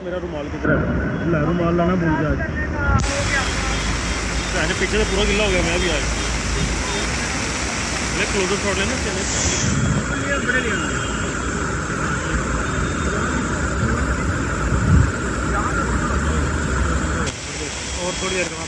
मेरा रुमाल किधर है? ला रुमाल लाना भूल गया। पीछे से पूरा गिल्ला हो गया मैं भी आज। क्लोजर शॉट लेना और थोड़ी देर